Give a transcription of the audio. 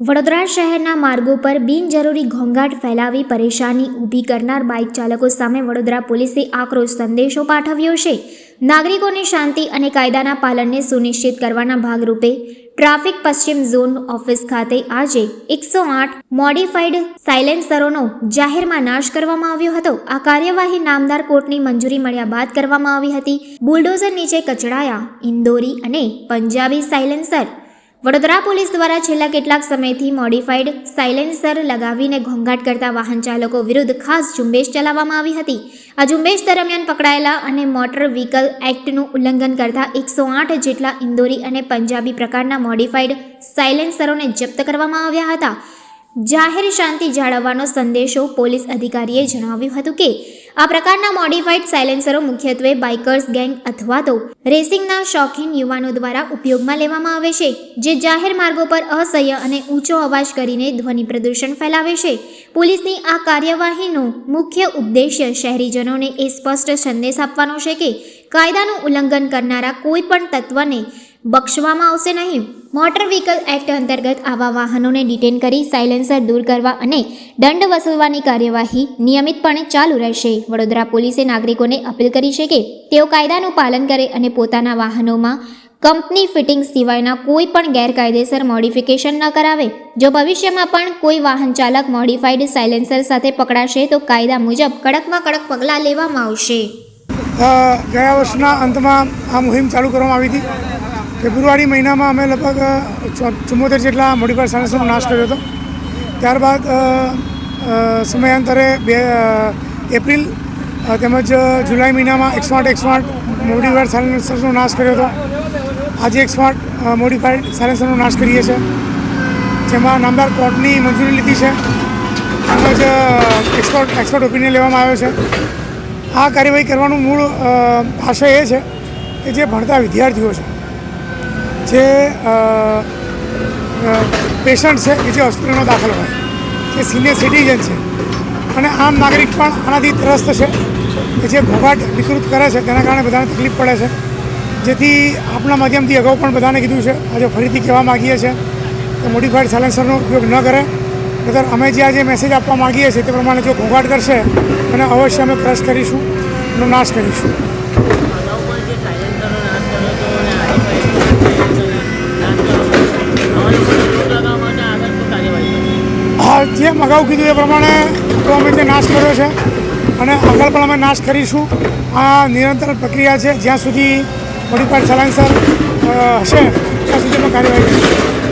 વડોદરા શહેરના માર્ગો પર બિનજરૂરી ઘોંઘાટ ફેલાવી પરેશાની ઊભી કરનાર બાઇક ચાલકો સામે વડોદરા પોલીસે આક્રોશ સંદેશો પાઠવ્યો છે. નાગરિકોની શાંતિ અને કાયદાના પાલનને સુનિશ્ચિત કરવાના ભાગરૂપે ટ્રાફિક પશ્ચિમ ઝોન ઓફિસ ખાતે આજે 108 મોડિફાઈડ સાયલેન્સરોનો જાહેરમાં નાશ કરવામાં આવ્યો હતો. આ કાર્યવાહી નામદાર કોર્ટની મંજૂરી મળ્યા બાદ કરવામાં આવી હતી. બુલડોઝર નીચે કચડાયા ઇન્દોરી અને પંજાબી સાયલેન્સર. વડોદરા પોલીસ દ્વારા છેલ્લા કેટલાક સમયથી મોડિફાઈડ સાયલેન્સર લગાવીને ઘોંઘાટ કરતા વાહન ચાલકો વિરુદ્ધ ખાસ ઝુંબેશ ચલાવવામાં આવી હતી. આ ઝુંબેશ દરમિયાન પકડાયેલા અને મોટર વ્હીકલ એક્ટનું ઉલ્લંઘન કરતા 108 જેટલા ઇન્દોરી અને પંજાબી પ્રકારના મોડિફાઈડ સાયલેન્સરોને જપ્ત કરવામાં આવ્યા હતા. જાહેર શાંતિ જાળવવાનો સંદેશો પોલીસ અધિકારીએ જણાવ્યું હતું કે આ પ્રકારના મોડિફાઈડ સાયલેન્સરો મુખ્યત્વે બાઇકર્સ ગેંગ અથવા તો રેસિંગના શોખીન યુવાનો દ્વારા ઉપયોગમાં લેવામાં આવે છે, જે જાહેર માર્ગો પર અસહ્ય અને ઊંચો અવાજ કરીને ધ્વનિ પ્રદૂષણ ફેલાવે છે. પોલીસની આ કાર્યવાહીનો મુખ્ય ઉદ્દેશ્ય શહેરીજનોને એ સ્પષ્ટ સંદેશ આપવાનો છે કે કાયદાનું ઉલ્લંઘન કરનારા કોઈ પણ તત્વને બક્ષવામાં આવશે નહીં. મોટર વ્હીકલ એક્ટ અંતર્ગત આવા વાહનોને ડિટેન કરી સાયલેન્સર દૂર કરવા અને દંડ વસૂલવાની કાર્યવાહી નિયમિતપણે ચાલુ રહેશે. વડોદરા પોલીસે નાગરિકોને અપીલ કરી છે કે તેઓ કાયદાનું પાલન કરે અને પોતાના વાહનોમાં કંપની ફિટિંગ સિવાયના કોઈ પણ ગેરકાયદેસર મોડિફિકેશન ન કરાવે. જો ભવિષ્યમાં પણ કોઈ વાહન ચાલક મોડિફાઈડ સાયલેન્સર સાથે પકડાશે તો કાયદા મુજબ કડકમાં કડક પગલાં લેવામાં આવશે. ગયા વર્ષના અંતમાં આ મુહિમ ચાલુ કરવામાં આવી હતી. ફેબ્રુઆરી મહિનામાં અમે લગભગ 74 જેટલા મોડિફાઈડ સાયલેન્સરનો નાશ કર્યો હતો. ત્યારબાદ સમયાંતરે એપ્રિલ તેમજ જુલાઈ મહિનામાં 108 મોડિફાઈડ સાયલેન્સરનો નાશ કર્યો હતો. આજે 108 મોડિફાઈડ સાયલેન્સરનો નાશ કરીએ છીએ, જેમાં નામદાર કોર્ટની મંજૂરી લીધી છે તેમજ એક્સપર્ટ ઓપિનિયન લેવામાં આવ્યો છે. આ કાર્યવાહી કરવાનું મૂળ આશય એ છે કે જે ભણતા વિદ્યાર્થીઓ છે, જે પેશન્ટ છે કે જે હોસ્પિટલમાં દાખલ હોય, જે સિનિયર સિટીઝન છે અને આમ નાગરિક પણ આનાથી ત્રસ્ત છે કે જે ઘોંઘાટ વિકૃત કરે છે, તેના કારણે બધાને તકલીફ પડે છે. જેથી આપણા માધ્યમથી અગાઉ પણ બધાને કીધું છે, આજે ફરીથી કહેવા માગીએ છીએ કે મોડિફાઈડ સાયલેન્સરનો ઉપયોગ ન કરે. નહીંતર અમે જે આજે મેસેજ આપવા માગીએ છીએ તે પ્રમાણે જો ઘોંઘાટ કરશે અને અવશ્ય અમે ક્રશ કરીશું, એનો નાશ કરીશું. જેમ અગાઉ કીધું એ પ્રમાણે અમે જે નાશ કર્યો છે અને આગળ પણ અમે નાશ કરીશું. આ નિરંતર પ્રક્રિયા છે. જ્યાં સુધી મોડિફાઈડ સાયલેન્સર હશે ત્યાં સુધી અમે કાર્યવાહી કરીશું.